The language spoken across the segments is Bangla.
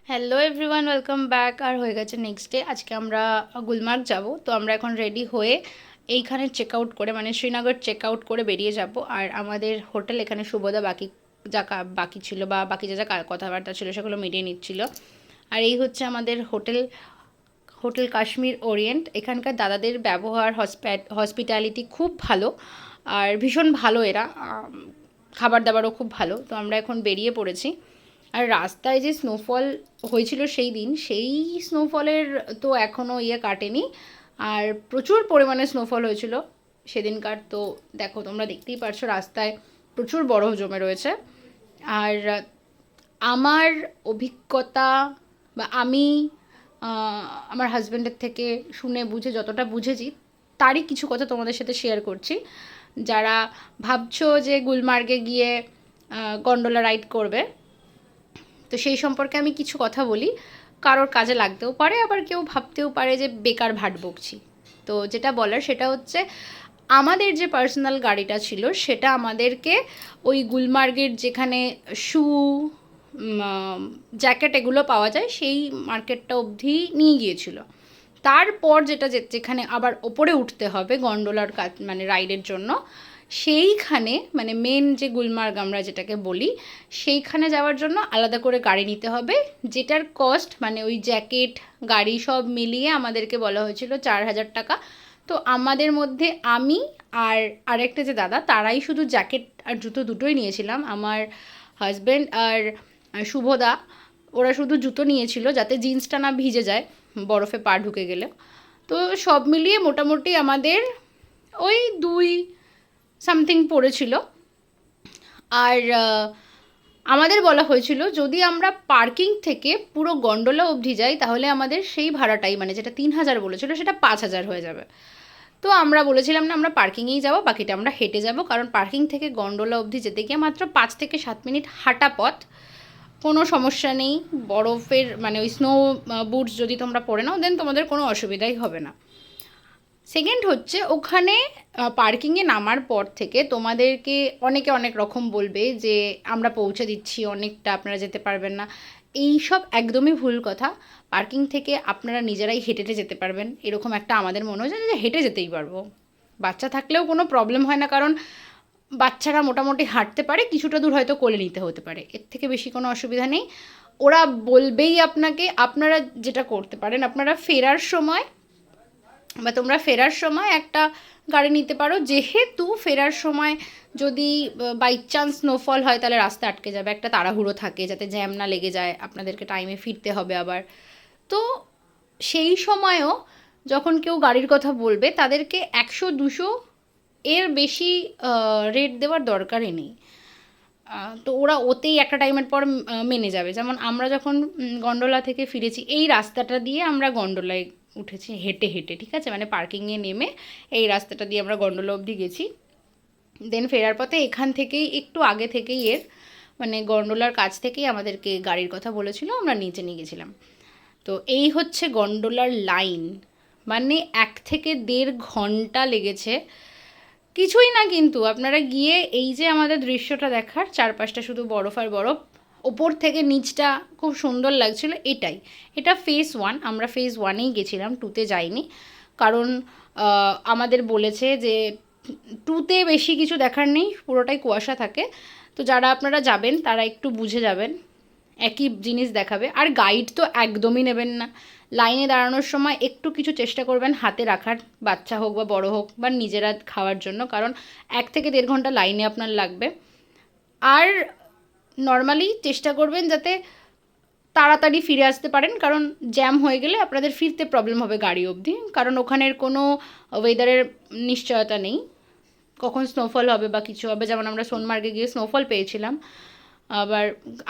Hello everyone, welcome back. আর হয়ে গেছে নেক্সট ডে। আজকে আমরা গুলমার্গ যাব। তো আমরা এখন রেডি হয়ে এইখানে চেক আউট করে, মানে শ্রীনগর চেক আউট করে বেরিয়ে যাব। আর আমাদের হোটেল এখানে সুবোধা বাকি বাকি ছিল, বা বাকি যা যা কথাবার্তা ছিল সেগুলো মিটিয়ে নিচ্ছিল। আর এই হচ্ছে আমাদের হোটেল, হোটেল কাশ্মীর ওরিয়েন্ট। এখানকার দাদাদের ব্যবহার, হসপিটালিটি খুব ভালো, আর ভীষণ ভালো এরা। খাবার দাবারও খুব ভালো। তো আমরা এখন বেরিয়ে পড়েছি। আর রাস্তায় যে স্নোফল হয়েছিল সেই দিন, সেই স্নোফলের তো এখনও কাটেনি। আর প্রচুর পরিমাণে স্নোফল হয়েছিল সেদিনকার। তো দেখো, তোমরা দেখতেই পারছো রাস্তায় প্রচুর বরফ জমে রয়েছে। আর আমার অভিজ্ঞতা, বা আমি আমার হাজব্যান্ডের থেকে শুনে বুঝে যতটা বুঝেছি, তারই কিছু কথা তোমাদের সাথে শেয়ার করছি। যারা ভাবছো যে গুলমার্গে গিয়ে গন্ডোলা রাইড করবে, তো সেই সম্পর্কে আমি কিছু কথা বলি। কারোর কাজে লাগতেও পারে, আবার কেউ ভাবতেও পারে যে বেকার ভাট বকছি। তো যেটা বলার সেটা হচ্ছে, আমাদের যে পার্সোনাল গাড়িটা ছিল সেটা আমাদেরকে ওই গুলমার্গের যেখানে শু, জ্যাকেট এগুলো পাওয়া যায় সেই মার্কেটটা অবধি নিয়ে গিয়েছিল। তারপর যেখানে আবার ওপরে উঠতে হবে গন্ডোলার কাজ, মানে রাইডের জন্য, সেইখানে মানে মেন যে গুলমার্গ আমরা যেটাকে বলি, সেইখানে যাওয়ার জন্য আলাদা করে গাড়ি নিতে হবে, যেটার কস্ট মানে ওই জ্যাকেট গাড়ি সব মিলিয়ে আমাদেরকে বলা হয়েছিল 4,000 টাকা। তো আমাদের মধ্যে আমি আর আরেকটা যে দাদা, তারাই শুধু জ্যাকেট আর জুতো দুটোই নিয়েছিলাম। আমার হাজব্যান্ড আর শুভদা, ওরা শুধু জুতো নিয়েছিল যাতে জিন্সটা না ভিজে যায় বরফে পা ঢুকে গেলে। তো সব মিলিয়ে মোটামুটি আমাদের ওই 2 সামথিং পড়েছিল। আর আমাদের বলা হয়েছিল যদি আমরা পার্কিং থেকে পুরো গন্ডোলা অবধি যাই, তাহলে আমাদের সেই ভাড়াটাই, মানে যেটা 3,000 বলেছিল সেটা 5,000 হয়ে যাবে। তো আমরা বলেছিলাম না, আমরা পার্কিংয়েই যাবো, বাকিটা আমরা হেঁটে যাব। কারণ পার্কিং থেকে গন্ডোলা অবধি যেতে গিয়ে মাত্র 5 থেকে 7 মিনিট হাঁটা পথ, কোনো সমস্যা নেই। বরফের মানে ওই স্নো বুটস যদি তোমরা পরে নাও, দেন তোমাদের কোনো অসুবিধাই হবে না। সেকেন্ড হচ্ছে, ওখানে পার্কিংয়ে নামার পর থেকে তোমাদেরকে অনেকে অনেক রকম বলবে যে আমরা পৌঁছে দিচ্ছি অনেকটা, আপনারা যেতে পারবেন না। এই সব একদমই ভুল কথা। পার্কিং থেকে আপনারা নিজেরাই হেঁটে হেঁটে যেতে পারবেন, এরকম একটা আমাদের মনে হয়েছে যে হেঁটে যেতেই পারবো। বাচ্চা থাকলেও কোনো প্রবলেম হয় না, কারণ বাচ্চারা মোটামুটি হাঁটতে পারে, কিছুটা দূর হয়তো কোলে নিতে হতে পারে, এর থেকে বেশি কোনো অসুবিধা নেই। ওরা বলবেই আপনাকে। আপনারা যেটা করতে পারেন, আপনারা ফেরার সময় বা তোমরা ফেরার সময় একটা গাড়ি নিতে পারো, যেহেতু ফেরার সময় যদি বাই চান্স স্নোফল হয় তাহলে রাস্তা আটকে যাবে, একটা তাড়াহুড়ো থাকে যাতে জ্যাম না লেগে যায়, আপনাদেরকে টাইমে ফিরতে হবে আবার। তো সেই সময়ও যখন কেউ গাড়ির কথা বলবে, তাদেরকে 100-200 এর বেশি রেট দেওয়ার দরকারই নেই। তো ওরা ওতেই একটা টাইমের পর মেনে যাবে। যেমন আমরা যখন গন্ডোলা থেকে ফিরেছি, এই রাস্তাটা দিয়ে আমরা গন্ডোলায় উঠেছি হেঁটে হেঁটে, ঠিক আছে, মানে পার্কিংয়ে নেমে এই রাস্তাটা দিয়ে আমরা গন্ডোলা অবধি গেছি। দেন ফেরার পথে এখান থেকেই একটু আগে থেকেই মানে গন্ডোলার কাছ থেকেই আমাদেরকে গাড়ির কথা বলেছিল, আমরা নিচে নিয়ে গেছিলাম। তো এই হচ্ছে গন্ডোলার লাইন, মানে 1 থেকে 1.5 ঘন্টা লেগেছে। কিছুই না, কিন্তু আপনারা গিয়ে এই যে আমাদের দৃশ্যটা দেখার, চারপাশটা শুধু বরফ আর বরফ, ওপর থেকে নিচটা খুব সুন্দর লাগছিল। এটা ফেজ 1, আমরা ফেজ 1এই গেছিলাম, 2তে যাইনি। কারণ আমাদের বলেছে যে 2তে বেশি কিছু দেখার নেই, পুরোটাই কুয়াশা থাকে। তো যারা আপনারা যাবেন তারা একটু বুঝে যাবেন, একই জিনিস দেখাবে। আর গাইড তো একদমই নেবেন না। লাইনে দাঁড়ানোর সময় একটু কিছু চেষ্টা করবেন হাতে রাখার, বাচ্চা হোক বা বড় হোক বা নিজেরা খাওয়ার জন্য, কারণ 1 থেকে 1.5 ঘন্টা লাইনে আপনার লাগবে। আর নর্মালি চেষ্টা করবেন যাতে তাড়াতাড়ি ফিরে আসতে পারেন, কারণ জ্যাম হয়ে গেলে আপনাদের ফিরতে প্রবলেম হবে গাড়ি অবধি, কারণ ওখানের কোনো ওয়েদারের নিশ্চয়তা নেই কখন স্নোফল হবে বা কিছু হবে। যেমন আমরা সোনমার্গে গিয়ে স্নোফল পেয়েছিলাম, আবার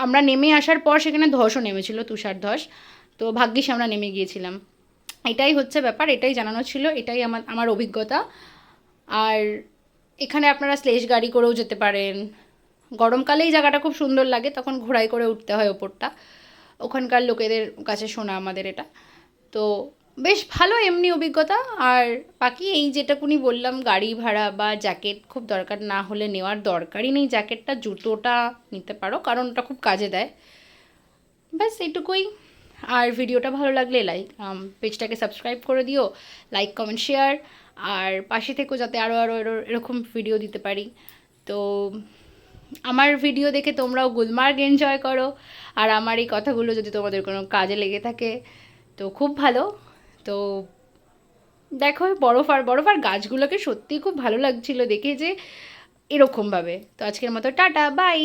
আমরা নেমে আসার পর সেখানে ধসও নেমেছিল, তুষার ধস। তো ভাগ্যিস আমরা নেমে গিয়েছিলাম। এটাই হচ্ছে ব্যাপার, এটাই জানানো ছিল, এটাই আমার আমার অভিজ্ঞতা। আর এখানে আপনারা স্লেজ গাড়ি করেও যেতে পারেন। গরমকালেই জায়গাটা খুব সুন্দর লাগে, তখন ঘোড়ায় করে উঠতে হয় ওপরটা, ওখানকার লোকেদের কাছে শোনা আমাদের এটা। তো বেশ ভালো এমনি অভিজ্ঞতা। আর বাকি এই যেটাকুনি বললাম, গাড়ি ভাড়া বা জ্যাকেট খুব দরকার না হলে নেওয়ার দরকারই নেই। জ্যাকেটটা, জুতোটা নিতে পারো, কারণ ওটা খুব কাজে দেয়। ব্যাস এইটুকুই। আর ভিডিওটা ভালো লাগলে পেজটাকে সাবস্ক্রাইব করে দিও, লাইক কমেন্ট শেয়ার, আর পাশে থেকেও যাতে আরও আরও এরকম ভিডিও দিতে পারি। তো আমার ভিডিও দেখে তোমরাও গুলমার্গ এনজয় করো, আর আমার এই কথাগুলো যদি তোমাদের কোনো কাজে লেগে থাকে তো খুব ভালো। তো দেখো বরফ আর গাছগুলোকে সত্যিই খুব ভালো লাগছিল দেখে যে এরকমভাবে। তো আজকের মতো টাটা, বাই।